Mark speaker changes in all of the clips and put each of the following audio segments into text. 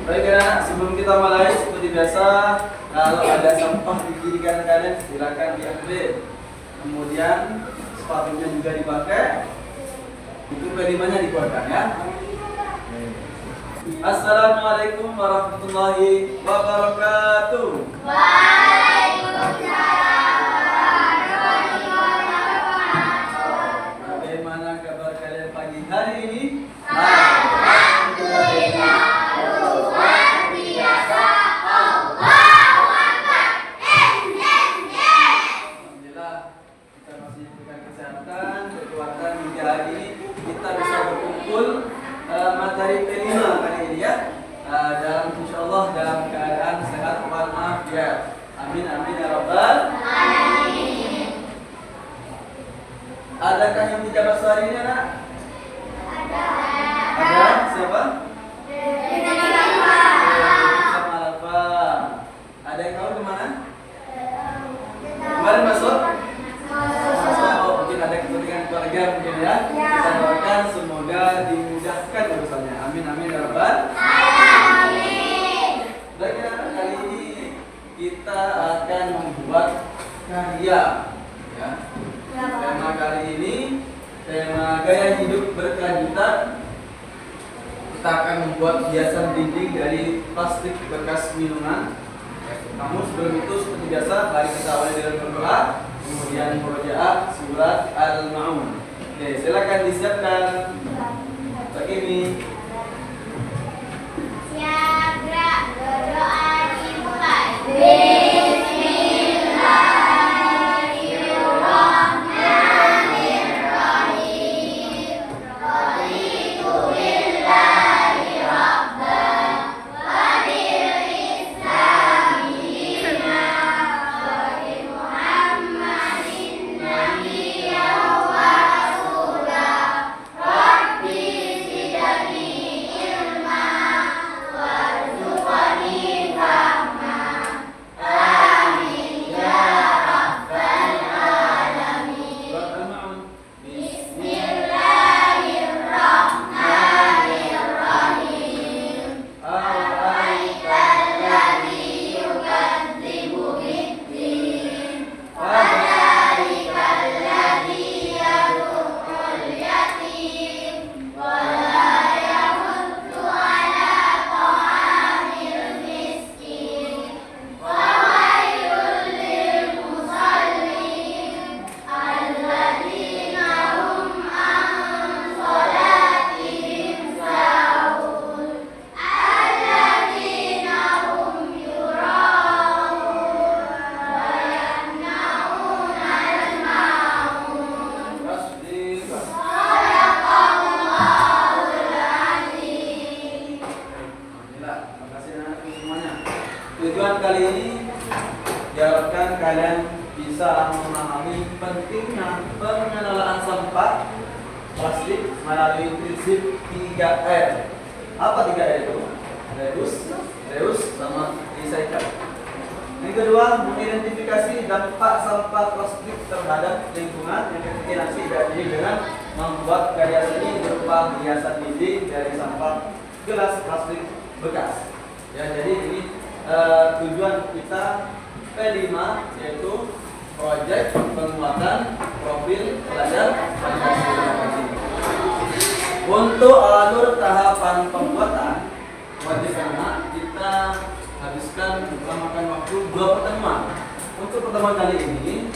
Speaker 1: Baik anak, sebelum kita mulai seperti biasa, kalau ada sampah di kiri kanan kalian silakan diambil. Kemudian sepatunya juga dipakai. Itu kelimanya dikeluarkan ya. Assalamualaikum warahmatullahi wabarakatuh. Bagaimana kabar kalian pagi hari ini? Alhamdulillah. Kita bisa berkumpul materi kelima kali ini ya, dalam insyaallah dalam keadaan sehat walafiat. Amin amin ya rabbal alamin. Adakah yang tidak bahasa hari ini anak? Ada. Siapa? Sama Alfa. Ada yang tahu kemana? Kemarin masuk? Mungkin ada kepentingan keluarga mungkin ya. Kita doakan semoga dimudahkan urusannya. Amin amin ya rabbal alamin. Baik ya, kali ini kita akan membuat karya ya. Tema kali ini tema gaya hidup berkelanjutan. Kita akan membuat hiasan dinding dari plastik bekas minuman. Namun sebelum itu seperti biasa, mari kita awali dengan berdoa, kemudian murojaah surat Al-Ma'un. Oke, silakan disiapkan. Begini.
Speaker 2: Siap, gerak, berdoa dimulai. Bismillahirrahmanirrahim. Raditu billahi rabban wa bil islami dinan wa bi Muhammadin nabiyyan wa rasulah. Rabbi zidni ilma warzuqni fahma. Amin ya rabbal alamin.
Speaker 1: Surat Al-Ma'un.
Speaker 2: Bismillahirrahmanirrahim. Ara'aitalladzi yukadzibu biddin Fadzalikal-ladzi yad'ul yatim wa la yahuddu 'ala ta'amil miskin. Fawailul lil musallin alladzina hum an shalatihim sahun alladzina hum yura'un wa yamna'unal ma'un.
Speaker 1: Tasbih.
Speaker 2: Shadaqallahul azim.
Speaker 1: Alhamdulillah, terima kasih anak-anak semuanya. Tujuan kali ini diharapkan kalian bisa memahami pentingnya pengelolaan sampah plastik melalui prinsip 3R. Apa 3R itu? Reuse, sama recycle. Yang kedua, mengidentifikasi dampak sampah plastik terhadap lingkungan. Yang ketiga, nanti diakhiri dengan membuat karya seni berupa hiasan dinding dari sampah gelas plastik bekas. Ya, jadi ini tujuan kita P5, yaitu proyek penguatan profil pelajar Pancasila. Untuk alur tahapan pembuatan wajib anak kita habiskan memakan waktu 2 pertemuan. Untuk pertemuan kali ini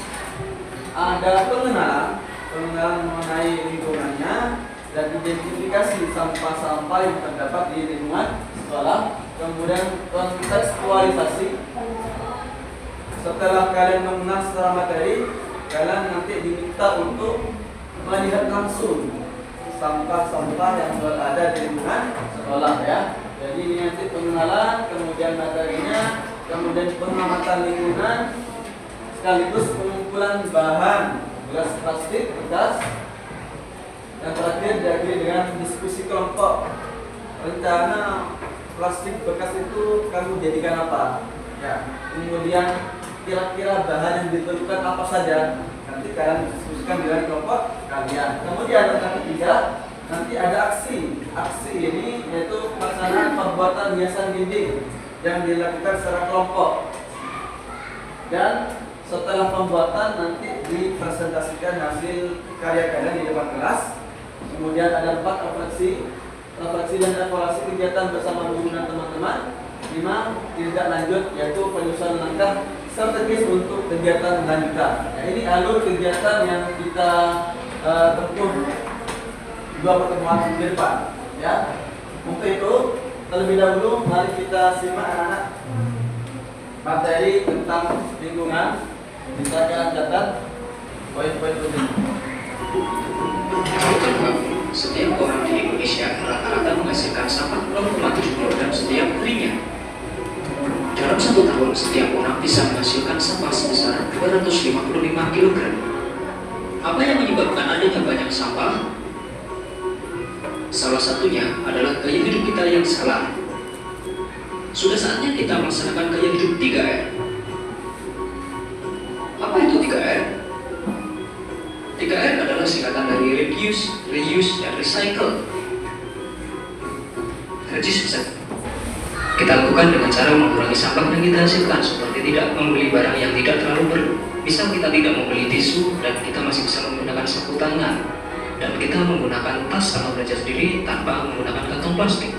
Speaker 1: ada pengenalan mengenai lingkungannya dan identifikasi sampah-sampah yang terdapat di lingkungan sekolah. Kemudian kontekstualisasi. Setelah kalian mengenal secara materi, kalian nanti diminta untuk melihat langsung sampah-sampah yang berada di lingkungan sekolah ya. Jadi ini nanti pengenalan, kemudian materinya, kemudian pengamatan lingkungan, sekaligus pengumpulan bahan gelas plastik bekas. Yang terakhir diakhiri dengan diskusi kelompok. Rencana plastik bekas itu kamu jadikan apa? Ya. Kemudian kira-kira bahan yang diperlukan apa saja? Nanti kalian diskusikan dengan kelompok kalian. Kemudian yang ketiga, Nanti ada aksi. Aksi ini yaitu pelaksanaan pembuatan hiasan dinding yang dilakukan secara kelompok. Dan setelah pembuatan nanti dipresentasikan hasil karya kalian di depan kelas. Kemudian ada 4 refleksi dan evaluasi kegiatan bersama guru dan teman-teman. 5 tindak lanjut yaitu penyusunan langkah strategis untuk kegiatan lanjutan. Nah, ini alur kegiatan yang kita tempuh 2 pertemuan di depan. Ya, untuk itu terlebih dahulu mari kita simak anak-anak materi tentang lingkungan. Bisa kalian catat poin-poin penting.
Speaker 3: Setiap orang di Indonesia rata-rata menghasilkan sampah 0,7 kg setiap harinya. Dalam 1 tahun, setiap orang bisa menghasilkan sampah sebesar 255 kg. Apa yang menyebabkan adanya banyak sampah? Salah satunya adalah gaya hidup kita yang salah. Sudah saatnya kita melaksanakan gaya hidup 3R. Apa itu 3R? 3R adalah singkatan dari reduce, reuse, dan recycle. Kita lakukan dengan cara mengurangi sampah yang kita hasilkan, seperti tidak membeli barang yang tidak terlalu perlu. Misal kita tidak membeli tisu dan kita masih bisa menggunakan sapu tangan, dan kita menggunakan tas sama belanja sendiri tanpa menggunakan kantong plastik.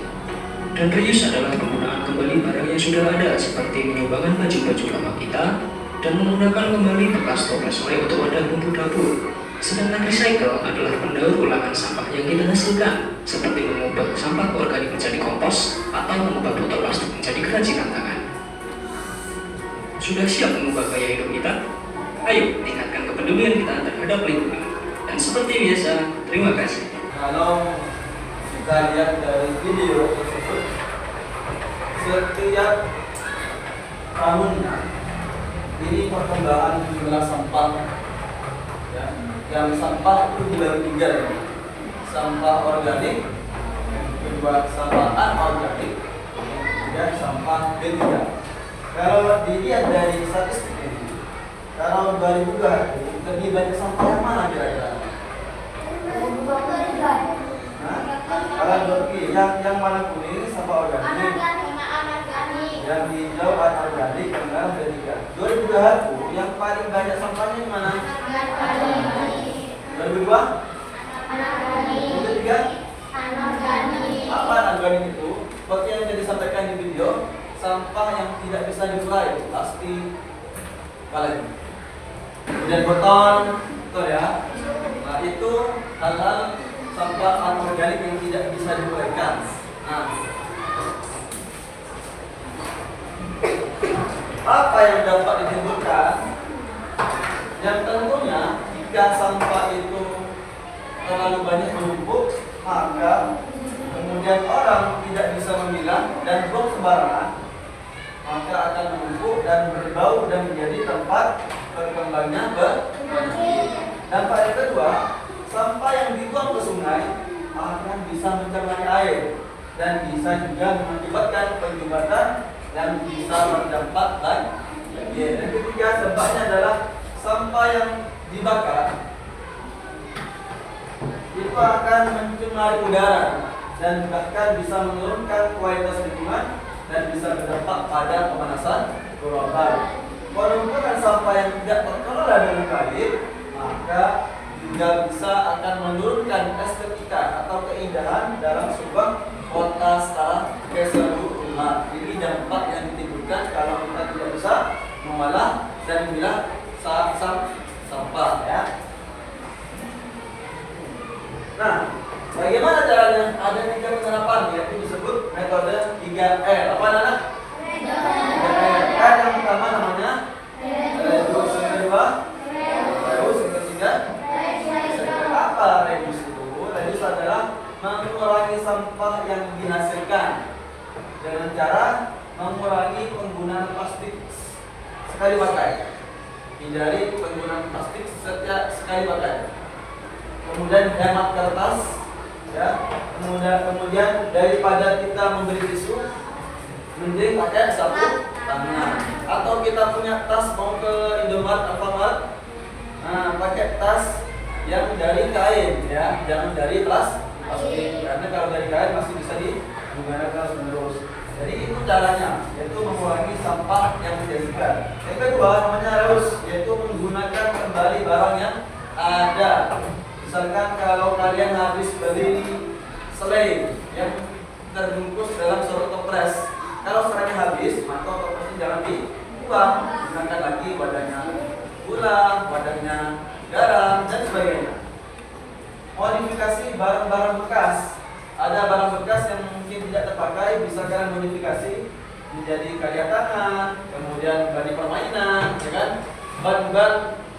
Speaker 3: Dan reuse adalah penggunaan kembali barang yang sudah ada, seperti menyumbangkan baju-baju lama kita dan menggunakan kembali bekas toples oleh untuk wadah bumbu dapur. Sedangkan recycle adalah pendaur ulangan sampah yang kita hasilkan, seperti mengubah sampah organik menjadi kompos atau mengubah botol plastik menjadi kerajinan tangan. Sudah siap mengubah gaya hidup kita? Ayo tingkatkan kepedulian kita terhadap lingkungan. Dan seperti biasa, terima kasih.
Speaker 1: Kalau kita lihat dari video tersebut, setiap tahunnya ini perkembangan jumlah sampah, ya, yang sampah itu dibagi 3 ya. Sampah organik, kedua sampah anorganik, dan sampah B3. Kalau dilihat dari statistik ini, kalau 2002 lebih banyak sampah yang mana kira-kira? Kalau yang mana kuning sampah organik, yang hijau anorganik, yang merah B3. 2021 yang paling banyak sampahnya yang mana? 2002? 2003? Apa anorganik itu? Seperti yang sudah disampaikan di video, sampah yang tidak bisa diurai, plastik, apalagi. Kemudian botol, betul ya. Nah, itu hal-hal sampah anorganik yang tidak bisa diuraikan. Nah, apa yang dapat ditimbulkan? Yang tentunya jika sampah itu terlalu banyak menumpuk, maka kemudian orang tidak bisa memilah dan buang sembarangan, maka akan menumpuk dan berbau dan menjadi tempat berkembangnya penyakit. Dampak yang kedua, sampah yang dibuang ke sungai akan bisa mencemari air dan bisa juga mengakibatkan penyumbatan dan bisa berdampak lagi. Yang ketiga, sebabnya adalah sampah yang dibakar itu akan mencemari udara dan bahkan bisa menurunkan kualitas lingkungan dan bisa berdampak pada pemanasan global. Penumpukan sampah yang tidak terkelola dengan baik maka juga bisa akan menurunkan estetika atau keindahan dalam sebuah kota secara keseluruhan. Ini dampak yang ditimbulkan kalau kita tidak bisa mengolah dan memilah sampah ya. Nah, bagaimana caranya? Ada 3 penerapan yaitu disebut metode 3R. Apa anak? 3R. Yang pertama namanya reduce, yang kedua reduce, yang ketiga apa reduce itu? Reduce adalah mengurangi sampah yang dihasilkan dengan cara mengurangi penggunaan plastik sekali pakai. Hindari penggunaan plastik setiap sekali pakai. Kemudian hemat kertas, ya. Kemudian daripada kita membeli tisu, mending pakai sapu tangan. Atau kita punya tas mau ke Indomaret, Alfamart, nah pakai tas yang dari kain, ya, jangan dari plastik. karena kalau dari kain masih bisa digunakan terus. Jadi itu caranya, yaitu mengurangi sampah yang dijadikan. Yang kedua namanya reuse, yaitu menggunakan kembali barang yang ada. Misalkan kalau kalian habis beli selai yang terbungkus dalam sorot toples, kalau seratnya habis, maka toplesnya jangan dibuang, gunakan lagi wadahnya gula, wadahnya garam, dan sebagainya. Modifikasi barang-barang bekas. Ada barang bekas yang mungkin tidak terpakai, bisa kalian modifikasi menjadi karya tangan, kemudian ban permainan, ya kan? Ban-ban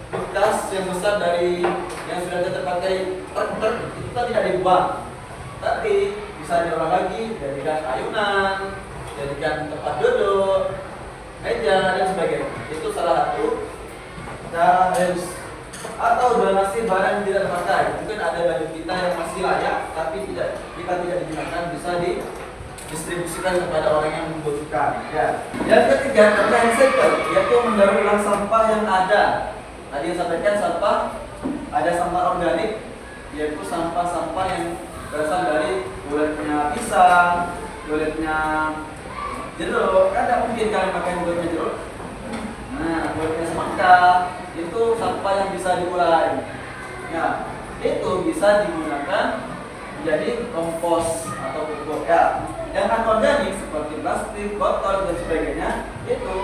Speaker 1: bekas yang besar dari yang sudah tidak terpakai, itu kan tidak dibuang, tapi bisa diolah lagi, jadikan ayunan, jadikan tempat duduk, meja, dan sebagainya. Itu salah satu cara reuse. Atau donasi barang yang tidak terpakai. Mungkin ada baju kita yang masih layak tapi kita tidak digunakan, bisa didistribusikan kepada orang yang membutuhkan. Ya. Yang ketiga, recycle, yaitu mendaur ulang sampah yang ada. Tadi yang sampaikan sampah, ada sampah organik, yaitu sampah-sampah yang berasal dari kulitnya pisang, kulitnya jeruk. Kan tidak mungkin kalian pakai kulitnya jeruk. Nah, kulitnya semangka itu sampah yang bisa diurai. Nah, itu bisa digunakan menjadi kompos atau pupuk ya. Yang anorganik seperti plastik, botol dan sebagainya itu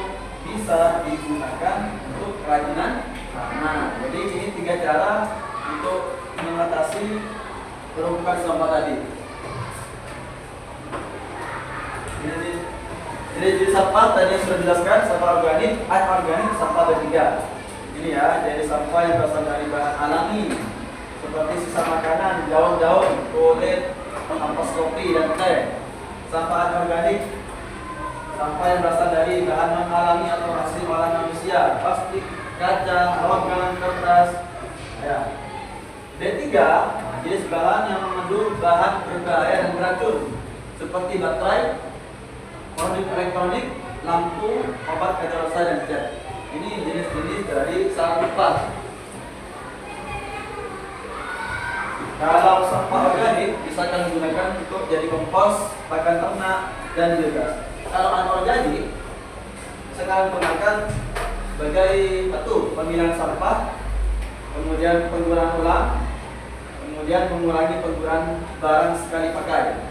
Speaker 1: bisa digunakan untuk kerajinan tanah. Jadi ini 3 cara untuk mengatasi penumpukan sampah tadi. Jadi sampah tadi sudah dijelaskan, sampah organik, anorganik, sampah bertiga. Ini ya, jadi sampah yang berasal dari bahan alami seperti sisa makanan, daun-daun, kulit, ampas kopi dan teh. Sampah anorganik, sampah yang berasal dari bahan non alami atau hasil olahan manusia, plastik, kaca, logam, kertas. Ya. D3, jenis bahan yang mengandung bahan berbahaya dan beracun seperti baterai, produk elektronik, lampu, obat kadaluarsa dan zat. Ini jenis-jenis dari sampah. Kalau sampah organik bisa kalian gunakan untuk jadi kompos, pakan ternak dan biogas. Kalau anorganik bisa kalian gunakan sebagai pemilihan sampah, kemudian penggunaan ulang, kemudian mengurangi penggunaan barang sekali pakai.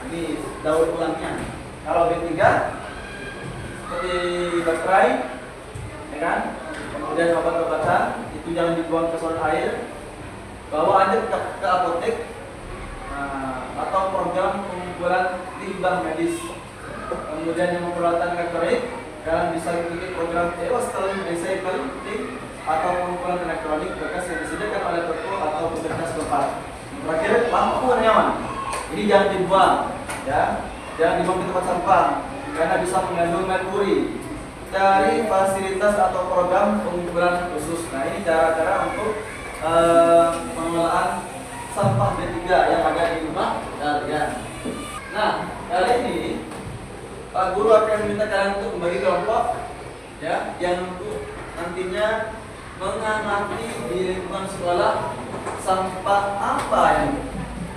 Speaker 1: Ini daur ulangnya. Kalau B3 seperti baterai, ya kan? Kemudian obat-obatan itu jangan dibuang ke saluran air. Bawa aja ke apotek atau program pengumpulan limbah medis. Kemudian yang peralatan elektronik, kalian bisa ikuti program Ewastalin Recycling atau pengumpulan elektronik bekas yang disediakan oleh toko atau puskesmas tempat. Terakhir, lampu nyaman. Ini jangan dibuang, ya. Jangan dibuang di tempat sampah karena bisa mengandung merkuri. Cari fasilitas atau program pengumpulan khusus. Nah, ini cara-cara untuk pengelolaan sampah B3 yang ada di rumah kalian. Nah, kali ini Pak Guru akan meminta kalian untuk membagi kelompok, ya, yang untuk nantinya mengamati di lingkungan sekolah sampah apa yang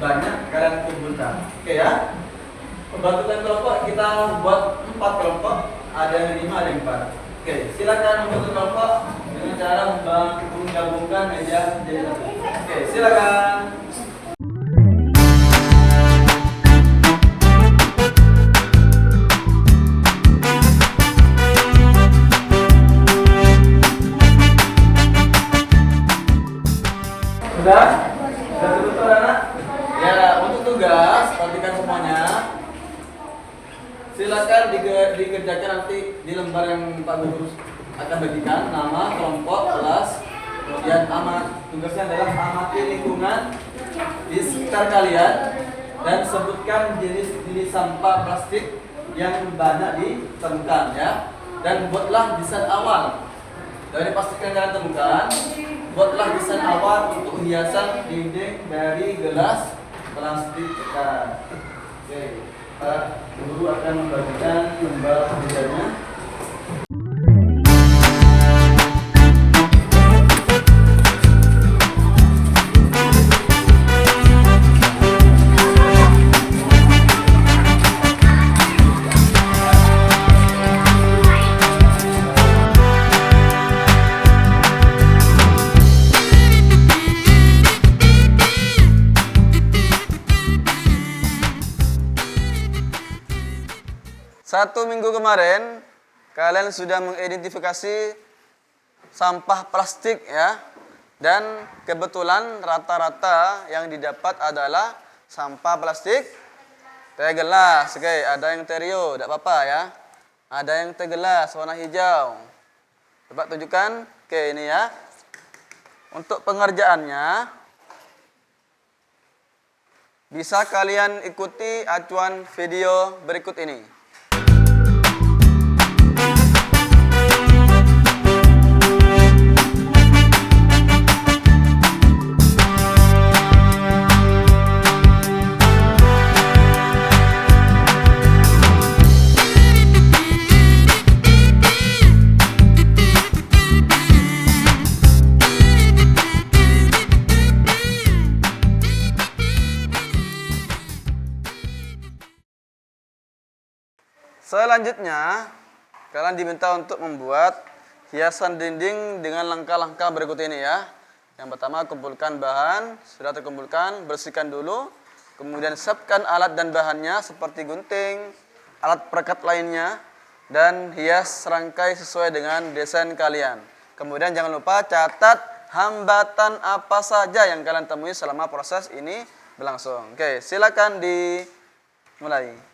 Speaker 1: banyak kalian kumpulkan. Oke ya. Pembentukan kelompok kita buat 4 kelompok, ada yang 5, ada yang 4. Oke, silakan membentuk kelompok dengan cara menggabungkan meja jadi satu. Oke, silakan. Sudah? Sudah tutup anak? Ya, untuk tugas perhatikan semuanya. Silakan dikerjakan nanti di lembar yang Pak Guru akan bagikan, nama, kelompok, kelas, kemudian tugasnya adalah amati lingkungan di sekitar kalian dan sebutkan jenis-jenis sampah plastik yang banyak ditemukan ya. Dan buatlah desain awal dari plastik yang kalian temukan. Buatlah desain awal untuk hiasan dinding dari gelas plastik bekas. Oke. Pak Guru akan membagikan lembar kerjanya. 1 minggu kemarin kalian sudah mengidentifikasi sampah plastik ya. Dan kebetulan rata-rata yang didapat adalah sampah plastik teh gelas. Oke, ada yang terio, tidak apa-apa ya. Ada yang teh gelas warna hijau. Coba tunjukkan. Oke, ini ya. Untuk pengerjaannya bisa kalian ikuti acuan video berikut ini. Selanjutnya, kalian diminta untuk membuat hiasan dinding dengan langkah-langkah berikut ini ya. Yang pertama, kumpulkan bahan, sudah terkumpulkan, bersihkan dulu. Kemudian siapkan alat dan bahannya seperti gunting, alat perekat lainnya, dan hias serangkai sesuai dengan desain kalian. Kemudian jangan lupa catat hambatan apa saja yang kalian temui selama proses ini berlangsung. Oke, silakan dimulai.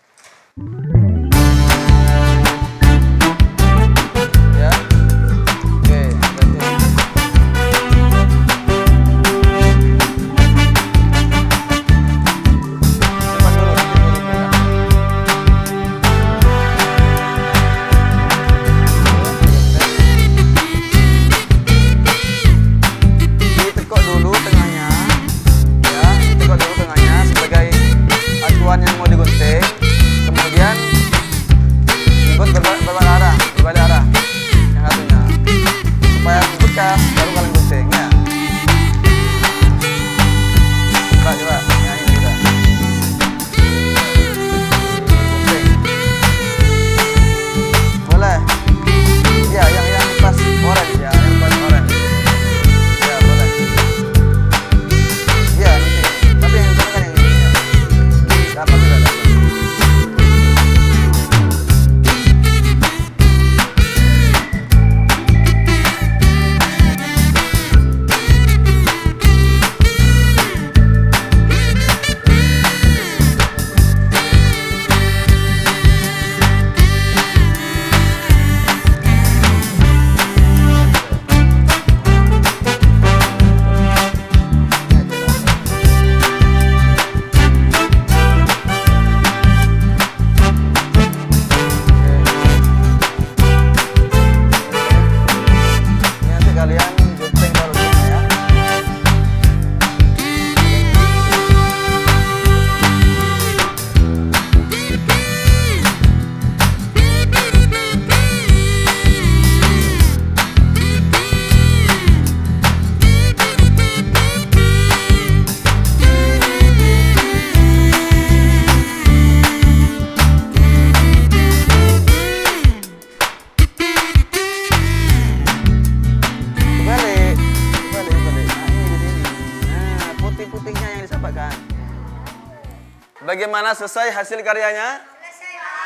Speaker 1: Bagaimana selesai hasil karyanya?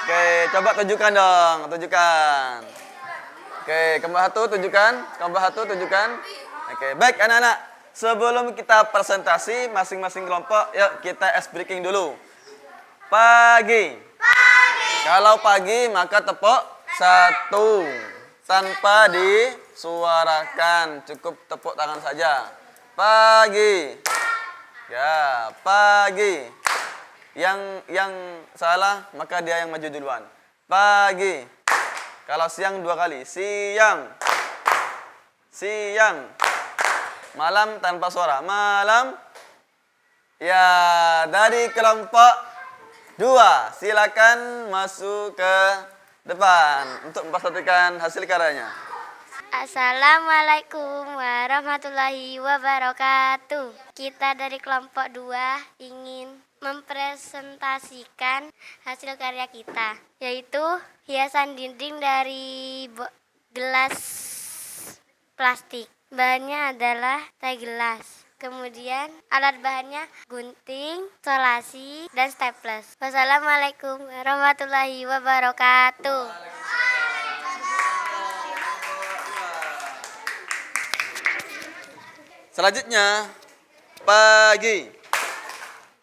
Speaker 1: Oke, coba tunjukkan dong, tunjukkan. Oke, kembali satu tunjukkan, kembali satu tunjukkan. Oke, baik anak-anak. Sebelum kita presentasi masing-masing kelompok, yuk kita ice breaking dulu. Pagi. Kalau pagi maka tepuk 1 tanpa disuarakan, cukup tepuk tangan saja. Pagi. Ya, pagi. Yang salah maka dia yang maju duluan. Pagi. Kalau siang 2 kali. Siang. Siang. Malam tanpa suara. Malam. Ya, dari kelompok 2 silakan masuk ke depan untuk mempresentasikan hasil karyanya.
Speaker 2: Assalamualaikum warahmatullahi wabarakatuh. Kita dari kelompok 2 ingin mempresentasikan hasil karya kita, yaitu hiasan dinding dari gelas plastik. Bahannya adalah teh gelas. Kemudian alat bahannya gunting, solasi, dan staples. Wassalamualaikum warahmatullahi wabarakatuh.
Speaker 1: Selanjutnya, pagi,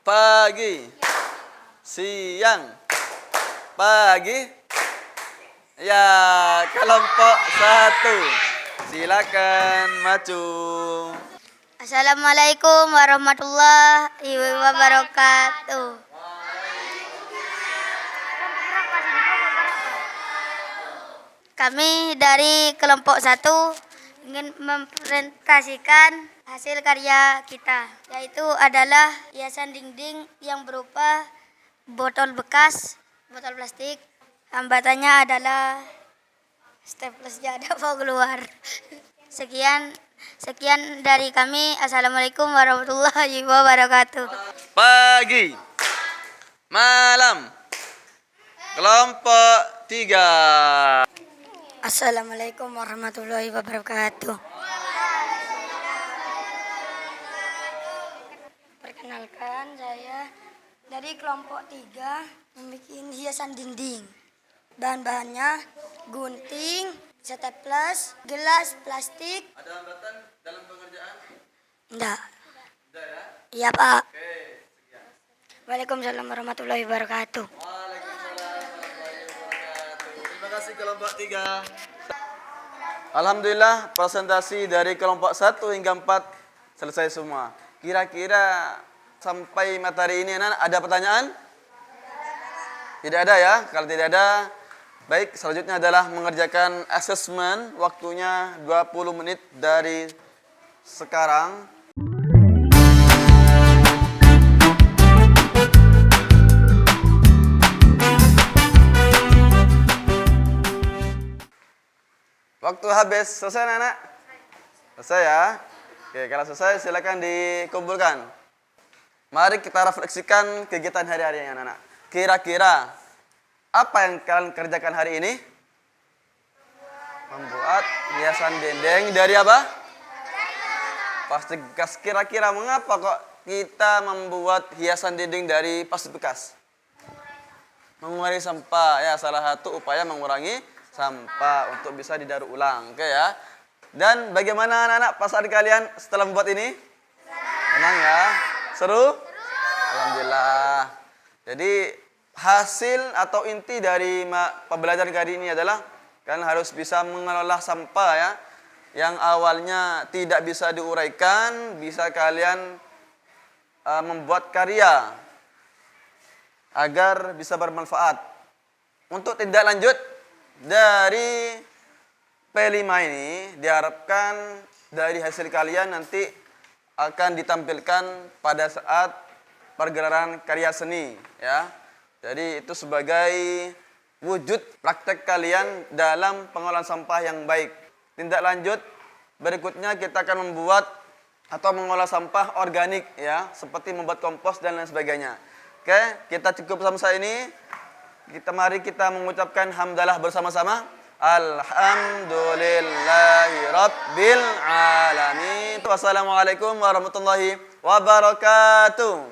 Speaker 1: pagi, siang, pagi. Ya, kelompok 1. Silakan maju.
Speaker 2: Assalamualaikum warahmatullahi wabarakatuh. Kami dari kelompok 1 ingin mempresentasikan hasil karya kita, yaitu adalah hiasan dinding yang berupa botol bekas, botol plastik. Hambatannya adalah staplesnya ada mau keluar. Sekian dari kami. Assalamualaikum warahmatullahi wabarakatuh.
Speaker 1: Pagi, malam, kelompok 3.
Speaker 2: Assalamualaikum warahmatullahi wabarakatuh. Perkenalkan, saya dari kelompok 3 membuat hiasan dinding. Bahan-bahannya gunting, staples, gelas plastik.
Speaker 1: Ada hambatan dalam pengerjaan?
Speaker 2: Enggak.
Speaker 1: Ada ya?
Speaker 2: Iya, Pak.
Speaker 1: Oke, sekian.
Speaker 2: Waalaikumsalam warahmatullahi wabarakatuh.
Speaker 1: Waalaikumsalam warahmatullahi wabarakatuh. Terima kasih kelompok 3. Alhamdulillah, presentasi dari kelompok 1 hingga 4 selesai semua. Kira-kira sampai materi ini anak ada pertanyaan? Tidak ada ya? Kalau tidak ada, baik, selanjutnya adalah mengerjakan asesmen. Waktunya 20 menit dari sekarang. Waktu habis. Selesai anak-anak? Selesai ya? Oke, kalau selesai silakan dikumpulkan. Mari kita refleksikan kegiatan hari-hari anak-anak. Kira-kira apa yang kalian kerjakan hari ini? Membuat hiasan dinding dari apa? Plastik bekas. Kira-kira mengapa kok kita membuat hiasan dinding dari plastik bekas? Mengurangi sampah. Ya, salah satu upaya mengurangi sampah untuk bisa didaur ulang. Oke ya. Dan bagaimana anak-anak perasaan kalian setelah membuat ini? Senang ya? Seru? Alhamdulillah. Jadi hasil atau inti dari pembelajaran kali ini adalah kalian harus bisa mengelola sampah ya. Yang awalnya tidak bisa diuraikan, bisa kalian membuat karya agar bisa bermanfaat. Untuk tindak lanjut dari P5 ini diharapkan dari hasil kalian nanti akan ditampilkan pada saat pergelaran karya seni ya. Jadi itu sebagai wujud praktek kalian dalam pengolahan sampah yang baik. Tindak lanjut berikutnya kita akan membuat atau mengolah sampah organik ya, seperti membuat kompos dan lain sebagainya. Oke, kita cukup sampai ini. Mari kita mengucapkan hamdalah bersama-sama. Alhamdulillahi Rabbil Alamin. Wassalamualaikum warahmatullahi wabarakatuh.